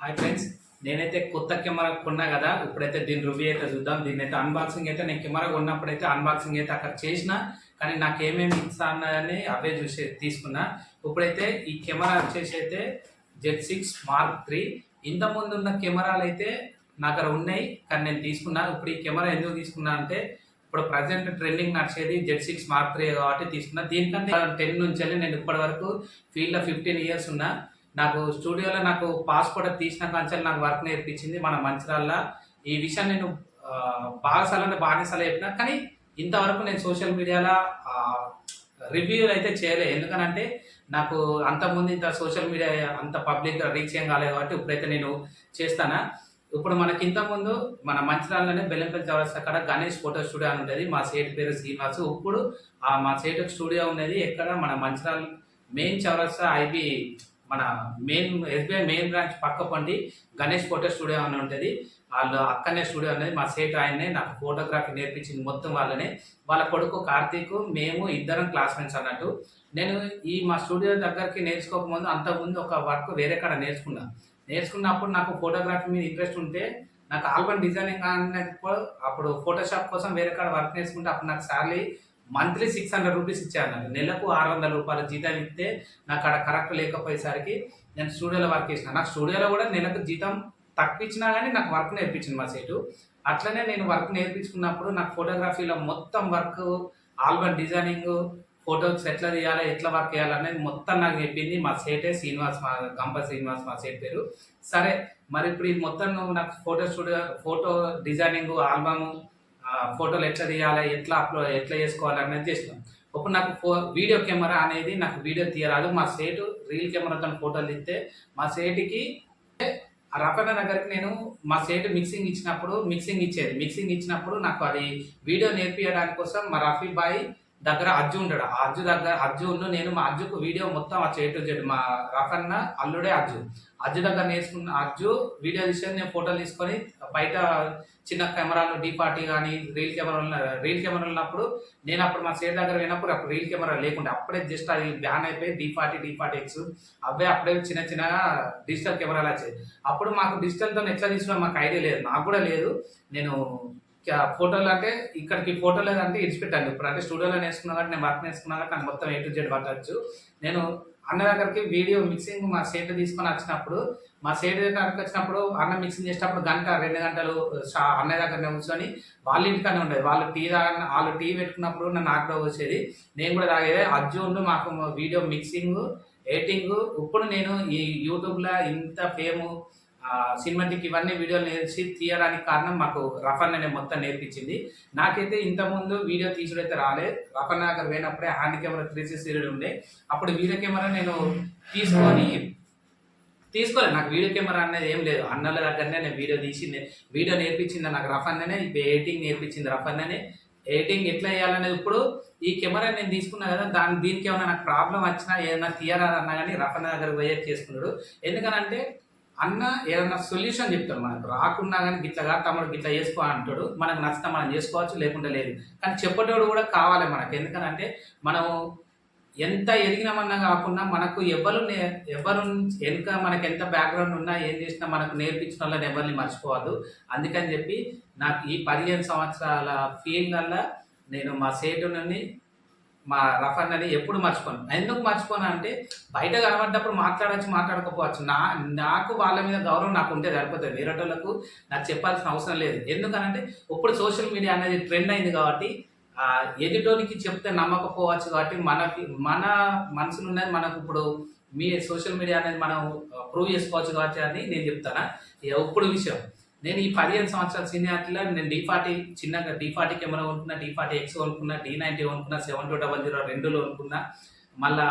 Hi friends, నేనైతే కొత్త camera కొన్నా కదా. ఇప్పుడైతే దీని రివ్యూ అయితే చూద్దాం. దీని అయితే అన్బాక్సింగ్ అయితే నేను కెమెరా కొన్నప్పుడైతే అన్బాక్సింగ్ అయితే అక్కడ చేసిన, కానీ నాకు ఏమేమి ఇస్తా అన్నదని అవే చూసి తీసుకున్నా. ఇప్పుడైతే ఈ కెమెరా వచ్చేసి అయితే Z6 Mark III. ఇంతకుముందు ఉన్న కెమెరాలు అయితే నా దగ్గర ఉన్నాయి, కానీ నేను తీసుకున్నా. ఇప్పుడు ఈ కెమెరా ఎందుకు తీసుకున్నా అంటే ఇప్పుడు ప్రజెంట్ ట్రెండింగ్ నడిచేది Z6 Mark III కాబట్టి తీసుకున్నా. దీనికంటే 10 నుంచి వెళ్ళి నేను ఇప్పటి వరకు ఫీల్డ్లో 15 ఇయర్స్ ఉన్నా. నాకు స్టూడియోలో నాకు పాస్పోర్ట్ తీసిన కాంచెల్ నాకు వర్క్ నేర్పించింది మన మంచిరాల్లో. ఈ విషయం నేను బానిసలు చెప్పిన, కానీ ఇంతవరకు నేను సోషల్ మీడియాలో రివ్యూలు అయితే చేయలేదు. ఎందుకనంటే నాకు అంతకుముందు ఇంత సోషల్ మీడియా అంత పబ్లిక్గా రీచ్ ఏం కాలేదు కాబట్టి ఇప్పుడైతే నేను చేస్తానా. ఇప్పుడు మనకి ఇంతకుముందు మన మంచిరాల్లోనే బెల్లంపల్లి చౌరస్తా అక్కడ గణేష్ ఫోటో స్టూడియో అని ఉంటుంది. మా సేటు పేరు శ్రీనివాసు. ఇప్పుడు మా సేటు స్టూడియో ఉన్నది ఎక్కడ మన మంచిరాల్ మెయిన్ చౌరస్తా ఐబీ మన ఎస్బీఐ మెయిన్ బ్రాంచ్ పక్క పండి గణేష్ ఫోటో స్టూడియో అని ఉంటుంది. వాళ్ళు అక్కడనే స్టూడియో అనేది మా సేటు ఆయన్నే నాకు ఫోటోగ్రఫీ నేర్పించింది మొత్తం వాళ్ళనే. వాళ్ళ కొడుకు కార్తీక్, మేము ఇద్దరం క్లాస్మేట్స్ అన్నట్టు. నేను మా స్టూడియో దగ్గరికి నేర్చుకోకముందు అంతకుముందు ఒక వర్క్ వేరే కాడ నేర్చుకున్నప్పుడు నాకు ఫోటోగ్రఫీ మీద ఇంట్రెస్ట్ ఉంటే నాకు ఆల్బమ్ డిజైనింగ్ అన్నప్పుడు అప్పుడు ఫోటోషాప్ కోసం వేరే కాడ వర్క్ నేర్చుకుంటే అప్పుడు నాకు శాలరీ మంత్లీ 600 రూపీస్ ఇచ్చాను. నెలకు 600 రూపాయల జీతం ఇస్తే నాకు అక్కడ కరెక్ట్ లేకపోయేసరికి నేను స్టూడియోలో వర్క్ చేసిన. నాకు స్టూడియోలో కూడా నెలకు జీతం తక్కువ ఇచ్చినా కానీ నాకు వర్క్ నేర్పించింది మా సేటు. అట్లనే నేను వర్క్ నేర్పించుకున్నప్పుడు నాకు ఫోటోగ్రఫీలో మొత్తం వర్క్, ఆల్బమ్ డిజైనింగ్, ఫోటోస్ ఎట్లా తీయాలి, ఎట్లా వర్క్ చేయాలనేది మొత్తం నాకు చెప్పింది మా సేటే శ్రీనివాస్, గంప శ్రీనివాస్ మా సేట్ పేరు. సరే, మరి ఇప్పుడు ఇది మొత్తం నువ్వు నాకు ఫోటో డిజైనింగ్, ఆల్బమ్, ఫోటోలు ఎట్లా తీయాలి, ఎట్లా చేసుకోవాలి అనేది చేసినాం. ఇప్పుడు నాకు వీడియో కెమెరా అనేది నాకు వీడియో తీయరాదు. మా సేటు రీల్ కెమెరాతో ఫోటోలు తీస్తే మా సేటుకి రఫన్న దగ్గరికి నేను మా సేటు మిక్సింగ్ ఇచ్చినప్పుడు నాకు అది వీడియో నేర్పించడానికి కోసం మా రఫీ బాయ్ దగ్గర అజ్జు ఉంటాడు. ఆ అజ్జు నేను మా అజ్జుకు వీడియో మొత్తం ఆ చేటు మా రఫన్న అల్లుడే అజ్జు దగ్గర నేర్చుకున్న అజ్జు వీడియో తీసుకొని నేను ఫోటోలు తీసుకొని బయట చిన్న కెమెరాలు D40 కానీ రీల్ కెమెరాలు ఉన్నప్పుడు నేను అప్పుడు మా సేట్ దగ్గర పోయినప్పుడు అప్పుడు రీల్ కెమెరా లేకుండా అప్పుడే జస్ట్ అది బ్యాన్ అయిపోయి D40X అవే అప్పుడే చిన్నగా డిజిటల్ కెమెరాలు వచ్చాయి. అప్పుడు మాకు డిజిటల్తో ఎట్లా తీసుకున్నా మాకు ఐడియా లేదు, నాకు కూడా లేదు. నేను ఫోటోలు అంటే ఇక్కడికి ఫోటోలు అంటే ఇడిచిపెట్టాను. ఇప్పుడు అంటే స్టూడియోలో నేర్చుకున్నా కాబట్టి నేను వర్క్ నేర్చుకున్నా కాబట్టి నాకు మొత్తం A to Z పట్టవచ్చు. నేను అన్న దగ్గరికి వీడియో మిక్సింగ్ మా సేట్ తీసుకొని వచ్చినప్పుడు మా సేట్ దగ్గరికి వచ్చినప్పుడు అన్న మిక్సింగ్ చేసేటప్పుడు 2 గంటలు అన్నయ్య దగ్గరనే కూర్చొని వాళ్ళ ఇంటికనే ఉండేది. వాళ్ళు టీ పెట్టుకున్నప్పుడు నాకు కూడా వచ్చేది, నేను కూడా తాగేది. అజ్జు మాకు వీడియో మిక్సింగ్, ఎడిటింగ్. ఇప్పుడు నేను ఈ యూట్యూబ్లో ఇంత సినిమాటిక్ ఇవన్నీ వీడియోలు నేర్చి తీయడానికి కారణం మాకు రఫన్న మొత్తం నేర్పించింది. నాకైతే ఇంతకుముందు వీడియో తీసుడైతే రాలేదు. రఫన్న దగ్గర పోయినప్పుడే హ్యాండ్ కెమెరా 360 ఉండే. అప్పుడు వీడియో కెమెరా నేను తీసుకోలేదు. నాకు వీడియో కెమెరా అనేది ఏం లేదు. అన్నల దగ్గరనే నేను వీడియో నేర్పించింది నాకు రఫన్ననే. ఇప్పుడు ఎడిటింగ్ నేర్పించింది రఫన్ననే. ఎడిటింగ్ ఎట్లా చేయాలనేది ఇప్పుడు ఈ కెమెరా నేను తీసుకున్నా కదా, దీనికి ఏమైనా నాకు ప్రాబ్లం వచ్చినా ఏదైనా తీయాలన్నా కానీ రఫన్న దగ్గర పోయే చేసుకున్నాడు. ఎందుకనంటే అన్న ఏదన్నా సొల్యూషన్ చెప్తాడు. మనకు రాకున్నా కానీ గిట్లా తమ్ముడు గిట్లా చేసుకో అంటాడు. మనకు నచ్చితే మనం చేసుకోవచ్చు, లేకుంటే లేదు. కానీ చెప్పేటోడు కూడా కావాలి మనకు. ఎందుకనంటే మనం ఎంత ఎదిగినామన్నా కాకుండా మనకు ఎవరు వెనుక మనకు ఎంత బ్యాక్గ్రౌండ్ ఉన్నా ఏం చేసినా మనకు నేర్పించిన వాళ్ళని ఎవరిని మర్చిపోవద్దు. అందుకని చెప్పి నాకు ఈ 15 సంవత్సరాల ఫీల్డ్లలో నేను మా సేటుని, మా రఫన్నని ఎప్పుడు మర్చిపోను. ఎందుకు మర్చిపోను అంటే బయట కనబడ్డప్పుడు మాట్లాడకపోవచ్చు. నాకు వాళ్ళ మీద గౌరవం నాకు ఉంటే సరిపోతుంది. వేరేటోళ్ళకు నాకు చెప్పాల్సిన అవసరం లేదు. ఎందుకనంటే ఇప్పుడు సోషల్ మీడియా అనేది ట్రెండ్ అయింది కాబట్టి ఎదుటోనికి చెప్తే నమ్మకపోవచ్చు. కాబట్టి మన మనసులో ఉన్నది మనకు ఇప్పుడు సోషల్ మీడియా అనేది మనం ప్రూవ్ చేసుకోవచ్చు కాబట్టి అని నేను చెప్తాను. ఇప్పుడు విషయం, నేను ఈ 15 సంవత్సరాల సీనియారిటీలో నేను చిన్నగా D40 కెమెరా కొనుక్కున్నా, D40X కొనుక్కున్నా, D90 కొనుక్కున్నా, 7200 రెండులో కొనుక్కున్నా. మళ్ళా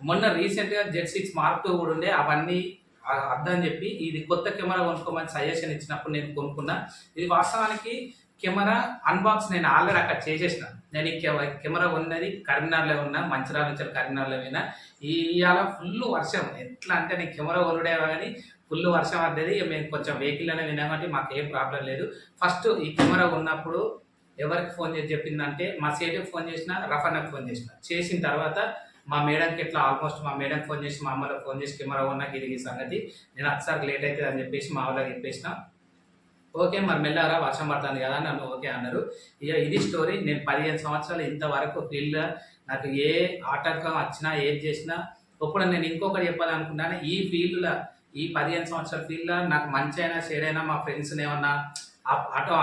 మొన్న రీసెంట్గా Z6 Mark II కూడా ఉండే. అవన్నీ అర్థం చెప్పి ఇది కొత్త కెమెరా కొనుక్కోమని సజెషన్ ఇచ్చినప్పుడు నేను కొనుక్కున్నా. ఇది వాస్తవానికి కెమెరా అన్బాక్స్ నేను ఆల్రెడీ అక్కడ చేసేసిన. నేను ఈ కెమెరా ఉన్నది కరీంనగర్లో ఉన్నా, మంచిర్యాల నుంచి కరీంనగర్లో పోయినా. ఇవాళ ఫుల్ వర్షం. ఎట్లా అంటే నేను కెమెరా కొనుడేవా కానీ ఫుల్ వర్షం పడ్డది. మేము కొంచెం వెహికల్లోనే విన్నాం కాబట్టి మాకు ఏం ప్రాబ్లం లేదు. ఫస్ట్ ఈ కెమెరా ఉన్నప్పుడు ఎవరికి ఫోన్ చేసి చెప్పిందంటే మా సేటుకి ఫోన్ చేసిన, రఫన్నకు ఫోన్ చేసిన. చేసిన తర్వాత మా మేడంకి ఇట్లా ఆల్మోస్ట్ మా మేడం ఫోన్ చేసి మా అమ్మలో ఫోన్ చేసి కెమెరా కొన్నా ఇది సంగతి నేను ఒకసారి లేట్ అవుతుంది అని చెప్పేసి మా వాళ్ళకి చెప్పేసిన. ఓకే మరి మెల్లగా వర్షం పడుతుంది కదా నన్ను ఓకే అన్నారు. ఇక ఇది స్టోరీ. నేను 15 సంవత్సరాలు ఇంతవరకు ఫీల్డ్ నాకు ఏ ఆటంకం వచ్చినా ఏది చేసినా ఇప్పుడు నేను ఇంకొకటి చెప్పాలనుకున్నాను. ఈ ఫీల్డ్లో ఈ 15 సంవత్సరాల ఫీల్డ్లో నాకు మంచి అయినా చెడైనా మా ఫ్రెండ్స్ని ఏమన్నా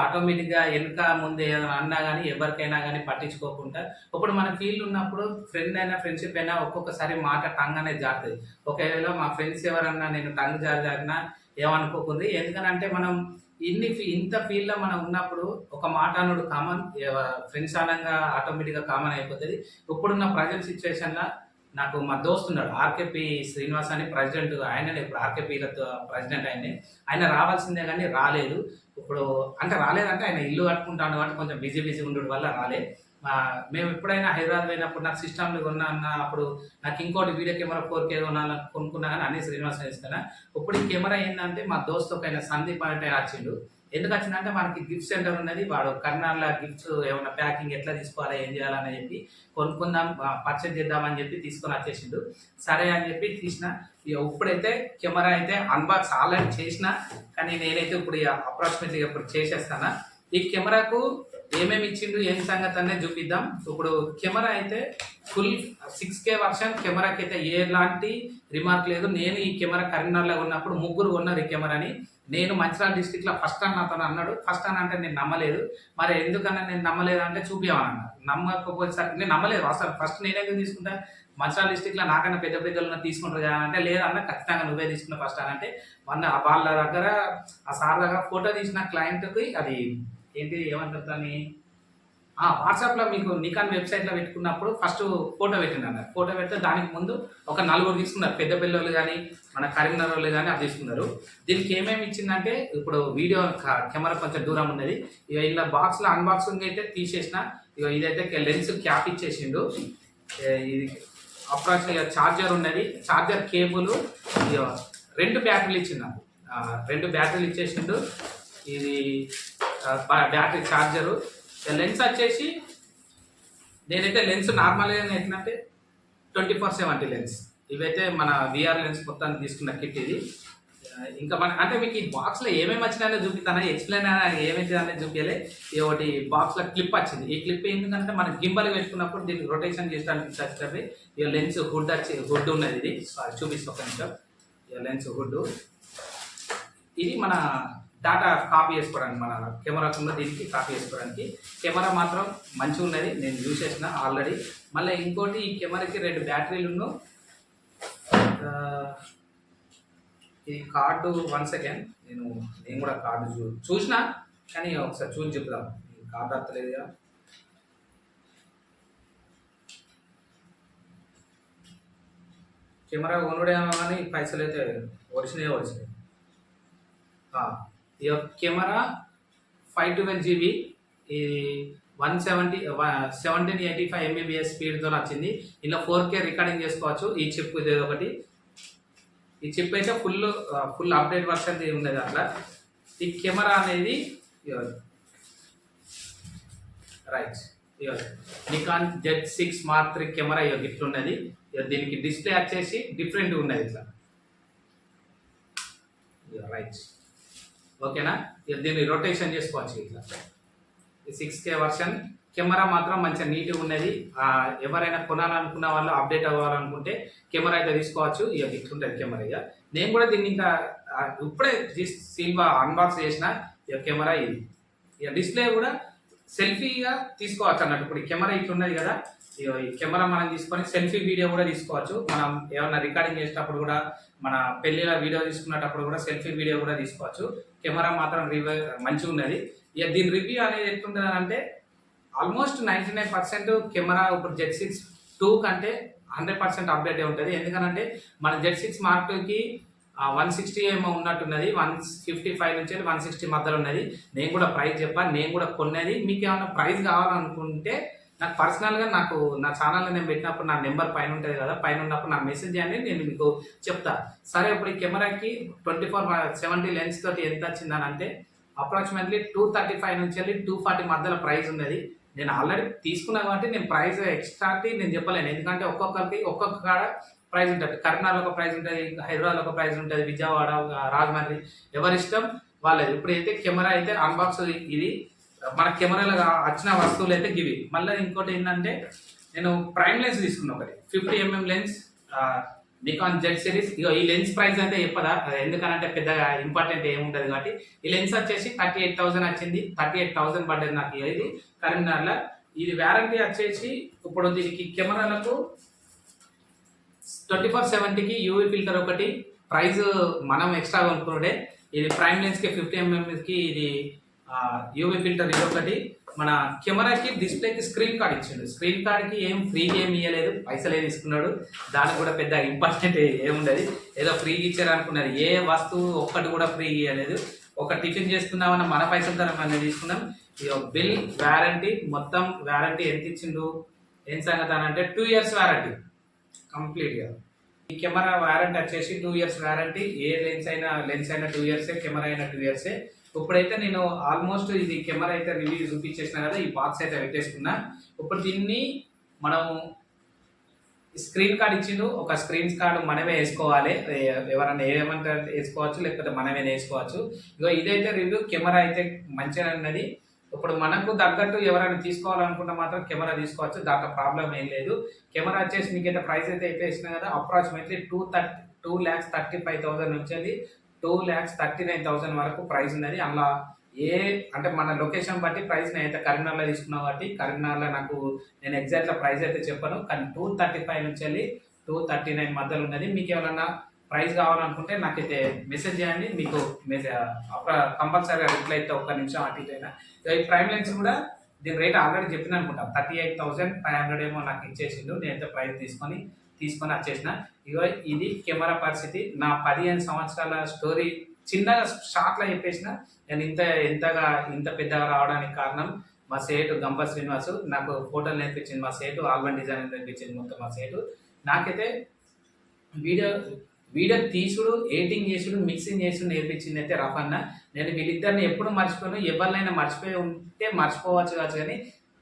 ఆటోమేటిక్గా వెనుక ముందు ఏదైనా అన్నా కానీ ఎవరికైనా కానీ పట్టించుకోకుండా ఇప్పుడు మన ఫీల్డ్ ఉన్నప్పుడు ఫ్రెండ్ అయినా ఫ్రెండ్షిప్ అయినా ఒక్కొక్కసారి మాట టంగ్ అనేది జారుతుంది. ఒకవేళ మా ఫ్రెండ్స్ ఎవరన్నా నేను టంగ్ జారినా ఏమనుకోకుంది. ఎందుకనంటే మనం ఇంత ఫీల్డ్లో మనం ఉన్నప్పుడు ఒక మాట అనుడు కామన్, ఫ్రెండ్స్ అనగా ఆటోమేటిక్గా కామన్ అయిపోతుంది. ఇప్పుడున్న ప్రజెంట్ సిచ్యువేషన్లో నాకు మా దోస్తు ఉన్నాడు ఆర్కేపీ శ్రీనివాస్ అని ప్రెసిడెంట్. ఆయననే ఇప్పుడు ఆర్కేపీలతో ప్రెసిడెంట్. ఆయన రావాల్సిందే కానీ రాలేదు. ఇప్పుడు అంటే రాలేదంటే ఆయన ఇల్లు కట్టుకుంటాను కాబట్టి కొంచెం బిజీ ఉండడం వల్ల రాలేదు. మేము ఎప్పుడైనా హైదరాబాద్ పోయినప్పుడు నాకు సిస్టమ్లు కొన్నా అప్పుడు నాకు ఇంకోటి వీడియో కెమెరా 4K కొనుక్కున్నా కానీ అన్ని శ్రీనివాస్ ఇస్తాను. ఇప్పుడు ఈ కెమెరా ఏంటంటే మా దోస్తు ఒక సందీప్ అంటే వచ్చిండు. ఎందుకు వచ్చిందంటే మనకి గిఫ్ట్ సెంటర్ ఉన్నది, వాడు కర్నాల్లో గిఫ్ట్స్ ఏమైనా ప్యాకింగ్ ఎట్లా తీసుకోవాలి ఏం చేయాలని చెప్పి కొనుక్కుందాం పర్చేజ్ చేద్దామని చెప్పి తీసుకొని వచ్చేసిండు. సరే అని చెప్పి తీసిన. ఇప్పుడైతే కెమెరా అయితే అన్బాక్స్ ఆల్రెడీ చేసిన, కానీ నేనైతే ఇప్పుడు అప్రాక్సిమేట్లీ ఇప్పుడు చేసేస్తాను. ఈ కెమెరాకు ఏమేమి ఇచ్చిండు ఏం సంగతి అనేది చూపిద్దాం. ఇప్పుడు కెమెరా అయితే ఫుల్ 6K వర్షన్. కెమెరాకి అయితే ఎలాంటి రిమార్క్ లేదు. నేను ఈ కెమెరా కరీంనగర్లో ఉన్నప్పుడు ముగ్గురు ఉన్నారు ఈ కెమెరాని. నేను మంచిర్యాల డిస్టిక్లో ఫస్ట్ అని అతను అన్నాడు. ఫస్ట్ అని అంటే నేను నమ్మలేదు. మరి ఎందుకన్నా నేను నమ్మలేదు అంటే చూపించామన్నా. నమ్మకపోతే నేను నమ్మలేదు అసలు. ఫస్ట్ నేనే తీసుకుంటా, మంచిర్యాల డిస్టిక్లో నాకన్నా పెద్దలు తీసుకుంటారు కదా అంటే లేదన్నా ఖచ్చితంగా నువ్వే తీసుకున్నా ఫస్ట్ అని అంటే వాళ్ళ దగ్గర ఆ సార్ దగ్గర ఫోటో తీసిన క్లయింట్కి అది ఏంటి ఏమంటారు దాన్ని వాట్సాప్లో మీకు నికాన్ వెబ్సైట్లో పెట్టుకున్నప్పుడు ఫస్ట్ ఫోటో పెట్టిండు అన్నారు. ఫోటో పెడితే దానికి ముందు ఒక 4 తీసుకున్నారు. పెద్ద పిల్లలు కానీ మన కరీంనగర్ వాళ్ళు కానీ అది తీసుకున్నారు. దీనికి ఏమేమి ఇచ్చిందంటే ఇప్పుడు వీడియో కెమెరా కొంచెం దూరం ఉన్నది. ఇక ఇలా బాక్స్లో అన్బాక్సింగ్ అయితే తీసేసిన. ఇక ఇదైతే లెన్స్ క్యాప్ ఇచ్చేసిండు. ఇది అప్రాక్సిమేట్గా ఛార్జర్ ఉన్నది, ఛార్జర్ కేబుల్, 2 బ్యాటరీలు ఇచ్చిండు. 2 బ్యాటరీలు ఇచ్చేసిండు. ఇది బ్యాటరీ ఛార్జరు. లెన్స్ వచ్చేసి నేనైతే లెన్స్ నార్మల్గా ఏంటంటే 24/70 లెన్స్. ఇవైతే మన విఆర్ లెన్స్ మొత్తాన్ని తీసుకున్న కిట్ ఇది. ఇంకా మన అంటే మీకు ఈ బాక్స్లో ఏమేమి వచ్చినాయో చూపిస్తాను, ఎక్స్ప్లెయిన్ ఏమైతే అనేది చూపించలే. ఒకటి బాక్స్లో క్లిప్ వచ్చింది. ఈ క్లిప్ ఏంటంటే మనం గింబల్ పెట్టుకున్నప్పుడు దీన్ని రొటేషన్ చేయడానికి వస్తుంది. ఇక లెన్స్ హుడ్ ఉన్నది. ఇది చూపిస్తాను ఒక నిమిషం. ఇక లెన్స్ హుడ్ ఇది మన డాటా కాపీ చేసుకోవడానికి, మన కెమెరాకున్న దీనికి కాపీ చేసుకోవడానికి. కెమెరా మాత్రం మంచిగా ఉన్నది, నేను యూజ్ చేసిన ఆల్రెడీ. మళ్ళీ ఇంకోటి ఈ కెమెరాకి 2 బ్యాటరీలు. ఈ కార్డు 1 సెకండ్ నేను కూడా కార్డు చూసిన, కానీ ఒకసారి చూసి చెప్తాను. కార్డు అర్థలేదుగా. కెమెరా కొనుడేమో కానీ పైసలు అయితే వచ్చినాయి. ఈ కెమెరా 512 GB, ఈ 1785 MBPS స్పీడ్తో వచ్చింది. ఇలా 4K రికార్డింగ్ చేసుకోవచ్చు. ఈ చిప్ ఇది ఒకటి. ఈ చిప్ అయితే ఫుల్ అప్డేట్ వర్షన్ ఉన్నది అట్లా. ఈ కెమెరా అనేది right Nikon Z6 Mark III camera gift ఉన్నది. దీనికి డిస్ప్లే వచ్చేసి డిఫరెంట్ ఉన్నది ఇట్లా. రైట్ ఓకేనా. దీన్ని రొటేషన్ చేసుకోవచ్చు ఇట్లా. 6K వర్షన్ కెమెరా మాత్రం మంచిగా నీట్గా ఉన్నది. ఎవరైనా కొనాలనుకున్న వాళ్ళు అప్డేట్ అవ్వాలనుకుంటే కెమెరా అయితే తీసుకోవచ్చు. ఇక ఇట్లుంటుంది కెమెరా. ఇక నేను కూడా దీన్ని ఇంకా ఇప్పుడే సిల్వా అన్బాక్స్ చేసిన కెమెరా ఇది. ఇక డిస్ప్లే కూడా సెల్ఫీగా తీసుకోవచ్చు అన్నట్టు. ఇప్పుడు ఈ కెమెరా ఇట్లున్నది కదా, ఈ కెమెరా మనం తీసుకొని సెల్ఫీ వీడియో కూడా తీసుకోవచ్చు. మనం ఏమన్నా రికార్డింగ్ చేసేటప్పుడు కూడా, మన పెళ్ళిళ్ళ వీడియో తీసుకునేటప్పుడు కూడా సెల్ఫీ వీడియో కూడా తీసుకోవచ్చు. కెమెరా మాత్రం మంచిగా ఉన్నది. ఇక దీని రివ్యూ అనేది ఎట్లుంటుంది అంటే ఆల్మోస్ట్ 99% కెమెరా ఇప్పుడు Z6 II కంటే 100% అప్డేట్ ఉంటుంది. ఎందుకంటే మన Z6 Mark IIకి 160 ఏమో ఉన్నట్టున్నది. 155 నుంచి 160 మధ్యలో ఉన్నది. నేను కూడా ప్రైస్ చెప్పాను, నేను కూడా కొన్నది. మీకు ఏమైనా ప్రైస్ కావాలనుకుంటే నాకు పర్సనల్గా నా ఛానల్లో నేను పెట్టినప్పుడు నా నెంబర్ పైన ఉంటుంది కదా, పైన ఉన్నప్పుడు నాకు మెసేజ్ చేయండి, నేను మీకు చెప్తా. సరే ఇప్పుడు ఈ కెమెరాకి 24/70 లెన్స్ తోటి ఎంత వచ్చిందని అంటే అప్రాక్సిమేట్లీ 235 నుంచి 240 మధ్యలో ప్రైస్ ఉన్నది. నేను ఆల్రెడీ తీసుకున్నా కాబట్టి నేను ప్రైస్ ఎక్స్ట్రా నేను చెప్పలేను, ఎందుకంటే ఒక్కొక్కరికి ఒక్కొక్క కాడ ప్రైస్ ఉంటుంది. కరీంనగర్లో ఒక ప్రైస్ ఉంటుంది, హైదరాబాద్లో ఒక ప్రైస్ ఉంటుంది, విజయవాడ, రాజమండ్రి, ఎవరిష్టం వాళ్ళది. ఇప్పుడు అయితే కెమెరా అయితే అన్బాక్స్ ఇది మన కెమెరాలో వచ్చిన వస్తువులు అయితే గివి. మళ్ళీ ఇంకోటి ఏంటంటే నేను ప్రైమ్ లెన్స్ తీసుకున్నా ఒకటి 50mm lens, Nikon Z series. ఇగో ఈ లెన్స్ ప్రైస్ అయితే చెప్పదా, ఎందుకనంటే పెద్దగా ఇంపార్టెంట్ ఏముంటుంది కాబట్టి. ఈ లెన్స్ వచ్చేసి 38,000 వచ్చింది, 38,000 పడ్డది నాకు ఇది కరీంనగర్లో. ఇది వారంటీ వచ్చేసి ఇప్పుడు దీనికి కెమెరాలకు 24/70కి యూవీ ఫిల్టర్ ఒకటి, ప్రైస్ మనం ఎక్స్ట్రా కొనుక్కున్నాడే. ఇది ప్రైమ్ లెన్స్కి 50mmకి ఇది యూవీ ఫిల్టర్ ఇది ఒకటి. మన కెమెరాకి డిస్ప్లేకి స్క్రీన్ కార్డ్ ఇచ్చిండు. స్క్రీన్ కార్డ్కి ఏం ఫ్రీగా ఏమి ఇవ్వలేదు, పైసలే తీసుకున్నాడు. దానికి కూడా పెద్ద ఇంపార్టెంట్ ఏముండదు, ఏదో ఫ్రీగా ఇచ్చారు అనుకున్నది. ఏ వస్తువు ఒక్కటి కూడా ఫ్రీ ఇవ్వలేదు. ఒక టిఫిన్ చేసుకుందామన్న మన పైసల ధర మనం తీసుకున్నాం. ఇక బిల్ వారంటీ మొత్తం వారంటీ ఎంత ఇచ్చిండు ఏం సంగతి అని అంటే 2 years వారంటీ కంప్లీట్గా. ఈ కెమెరా వారంటీ వచ్చేసి 2 years వారంటీ. ఏ లెన్స్ అయినా 2 years, కెమెరా అయినా 2 years. ఇప్పుడైతే నేను ఆల్మోస్ట్ ఇది కెమెరా అయితే రివ్యూ చూపించేసిన కదా, ఈ బాక్స్ అయితే పెట్టేసుకున్నా. ఇప్పుడు దీన్ని మనం స్క్రీన్ కార్డ్ ఇచ్చిండు, ఒక స్క్రీన్ కార్డ్ మనమే వేసుకోవాలి. ఎవరైనా ఏమంటే వేసుకోవచ్చు, లేకపోతే మనమే వేసుకోవచ్చు. ఇగో ఇదైతే రివ్యూ. కెమెరా అయితే మంచిగా ఉన్నది. ఇప్పుడు మనకు తగ్గట్టు ఎవరైనా తీసుకోవాలనుకుంటే మాత్రం కెమెరా తీసుకోవచ్చు, దాంట్లో ప్రాబ్లం ఏం లేదు. కెమెరా వచ్చేసి మీకైతే ప్రైస్ అయితే వేసిన కదా, అప్రాక్సిమేట్లీ 2,35,000 నుంచి 2,39,000 వరకు ప్రైస్ ఉన్నది. అందులో అంటే మన లొకేషన్ బట్టి ప్రైస్ అయితే కరీంనగర్లో తీసుకున్నా కాబట్టి కరీంనగర్లో నాకు నేను ఎగ్జాక్ట్గా ప్రైస్ అయితే చెప్పను, కానీ 235 నుంచి 239 మధ్యలో ఉన్నది. మీకు ఏమైనా ప్రైస్ కావాలనుకుంటే నాకైతే మెసేజ్ చేయండి, మీకు కంపల్సరీగా రిప్లై అయితే ఒక్క నిమిషం అటు ఇటు అయినా. ఈ ప్రైమ్ లెన్స్ కూడా దీని రేట్ ఆల్రెడీ చెప్పిన అనుకుంటా, 38,500 ఏమో నాకు ఇచ్చేసిండు. నేనైతే ప్రైస్ తీసుకొని వచ్చేసిన. ఇగో ఇది కెమెరా పరిస్థితి. నా 15 సంవత్సరాల స్టోరీ చిన్నగా షార్ట్లో చెప్పేసిన. నేను ఇంత పెద్దగా రావడానికి కారణం మా సేటు గంప శ్రీనివాసు నాకు ఫోటోలు నేర్పించింది, మా సేటు ఆల్బమ్ డిజైన్ నేర్పించింది మొత్తం మా సేటు. నాకైతే వీడియో తీసుడు, ఎడిటింగ్ చేసుడు, మిక్సింగ్ చేసుడు నేర్పించింది అయితే రఫన్న. నేను వీళ్ళిద్దరిని ఎప్పుడు మర్చిపోను. ఎవరినైనా మర్చిపోయి ఉంటే మర్చిపోవచ్చు కావచ్చు, కానీ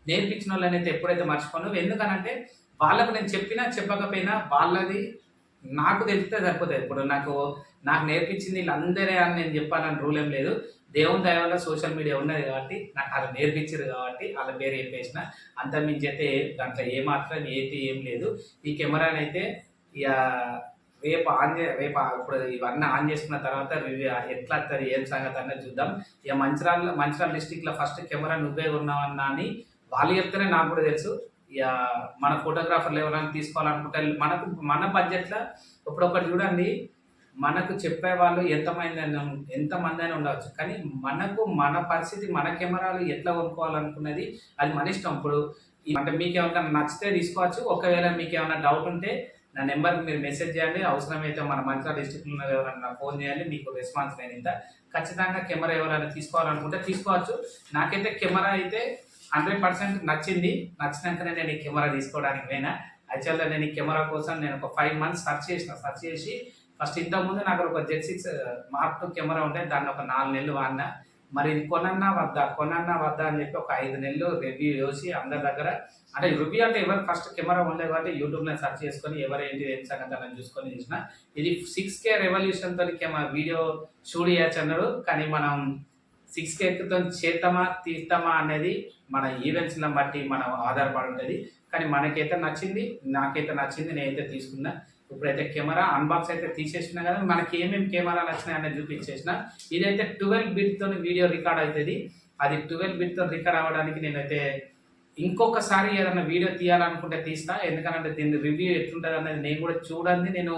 నేర్పించిన వాళ్ళని అయితే ఎప్పుడైతే మర్చిపోను. ఎందుకనంటే వాళ్ళకు నేను చెప్పకపోయినా వాళ్ళది నాకు తెలిస్తే సరిపోతుంది. ఇప్పుడు నాకు నేర్పించింది వీళ్ళందరే అని నేను చెప్పాలని రూల్ ఏం లేదు. దేవుని దయ వల్ల సోషల్ మీడియా ఉన్నది కాబట్టి నాకు అలా నేర్పించారు కాబట్టి వాళ్ళ పేరు చెప్పేసిన. అంతకుమించి అయితే దాంట్లో ఏమాత్రం ఏం లేదు. ఈ కెమెరాని అయితే ఇక రేపు ఇప్పుడు ఇవన్నీ ఆన్ చేసుకున్న తర్వాత రివ్యూ ఎట్లా వస్తుంది ఏం సంగతి అన్నది చూద్దాం. ఇక మంచిర్యాల డిస్టిక్లో ఫస్ట్ కెమెరా నువ్వే ఉన్నావన్నా అని వాళ్ళు చెప్తేనే నాకు కూడా తెలుసు. ఇక మన ఫోటోగ్రాఫర్లు ఎవరైనా తీసుకోవాలనుకుంటే మన బడ్జెట్లో ఇప్పుడొకటి చూడండి, మనకు చెప్పేవాళ్ళు ఎంతమంది అయినా ఉండవచ్చు, కానీ మన పరిస్థితి, మన కెమెరాలు ఎట్లా కొనుక్కోవాలనుకున్నది అది మన ఇష్టం. ఇప్పుడు అంటే మీకు ఏమైనా నచ్చితే తీసుకోవచ్చు. ఒకవేళ మీకు ఏమైనా డౌట్ ఉంటే నా నెంబర్కి మీరు మెసేజ్ చేయండి. అవసరమైతే మన మంచిర్యాల డిస్ట్రిక్ట్లో ఎవరైనా ఫోన్ చేయాలి, మీకు రెస్పాన్స్ నేను ఖచ్చితంగా కెమెరా ఎవరైనా తీసుకోవాలనుకుంటే తీసుకోవచ్చు. నాకైతే కెమెరా అయితే 100% నచ్చింది. నచ్చినాకనే నేను ఈ కెమెరా తీసుకోవడానికి పోయినా. యాక్చువల్గా నేను ఈ కెమెరా కోసం నేను ఒక 5 months సెర్చ్ చేసి ఫస్ట్ ఇంతకుముందు నాకు ఒక Z6 Mark II కెమెరా ఉంటే దాన్ని ఒక 4 నెలలు వాడినా. మరి ఇది కొనన్నా వద్దా అని చెప్పి ఒక 5 నెలలు రివ్యూ చేసి అందరి దగ్గర, అంటే రివ్యూ అంటే ఎవరు ఫస్ట్ కెమెరా ఉండలేదు కాబట్టి యూట్యూబ్లో సెర్చ్ చేసుకొని ఎవరేంటి ఏం సంగతి అని చూసుకొని చూసిన. ఇది 6K రెవల్యూషన్తో వీడియో షూట్ చేయొచ్చు అన్నాడు, కానీ మనం 6Kతో తీస్తామా అనేది మన ఈవెంట్స్ని బట్టి మనం ఆధారపడి ఉంటుంది. కానీ మనకైతే నచ్చింది, నాకైతే నచ్చింది, నేనైతే తీసుకున్నా. ఇప్పుడైతే కెమెరా అన్బాక్స్ అయితే తీసేసిన కదా, మనకి ఏమేమి కెమెరాలు వచ్చినాయి అనేది చూపించేసిన. ఇదైతే 12 బిట్తో వీడియో రికార్డ్ అవుతుంది. అది 12 బిట్తో రికార్డ్ అవ్వడానికి నేనైతే ఇంకొకసారి ఏదైనా వీడియో తీయాలనుకుంటే తీస్తా. ఎందుకంటే దీని రివ్యూ ఎట్లుంటుంది అనేది నేను కూడా చూడండి, నేను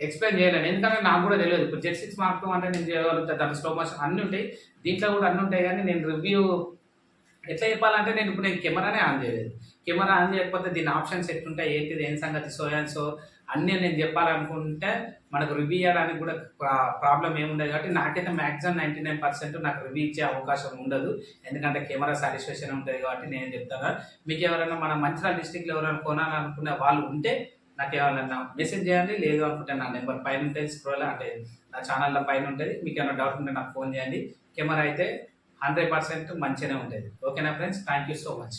ఎక్స్ప్లెయిన్ చేయలేను. ఎందుకంటే నాకు కూడా తెలియదు. ఇప్పుడు Z6 Mark II అంటే నేను చేయగలుగుతా, దాంట్లో స్లో మోషన్ అన్నీ ఉంటాయి, దీంట్లో కూడా అన్నీ ఉంటాయి. కానీ నేను రివ్యూ ఎట్లా చెప్పాలంటే ఇప్పుడు నేను కెమెరానే ఆన్ చేయలేదు. కెమెరా ఆన్ చేయకపోతే దీని ఆప్షన్స్ ఎట్లుంటాయి, ఏంటిది, ఏం సంగతి, సో అన్నీ నేను చెప్పాలనుకుంటే మనకు రివ్యూ చేయడానికి కూడా ప్రాబ్లం ఏముండదు. కాబట్టి నాకైతే మ్యాక్సిమం 99% నాకు రివ్యూ ఇచ్చే అవకాశం ఉండదు. ఎందుకంటే కెమెరా సాటిస్ఫాక్షన్ ఉంటుంది కాబట్టి నేను చెప్తాను. మీకు ఎవరైనా మన మంచిర్యాల డిస్ట్రిక్ట్లో ఎవరైనా కొనాలనుకునే వాళ్ళు ఉంటే నాకు ఏమైనా మెసేజ్ చేయండి. లేదు అనుకుంటే నా నెంబర్ పైన ఉంటుంది, స్క్రోల్ అంటే నా ఛానల్లో పైన ఉంటుంది. మీకు ఏమైనా డౌట్ ఉంటే నాకు ఫోన్ చేయండి. కెమెరా అయితే 100% మంచిగానే ఉంటుంది. ఓకేనా friends, thank you so much.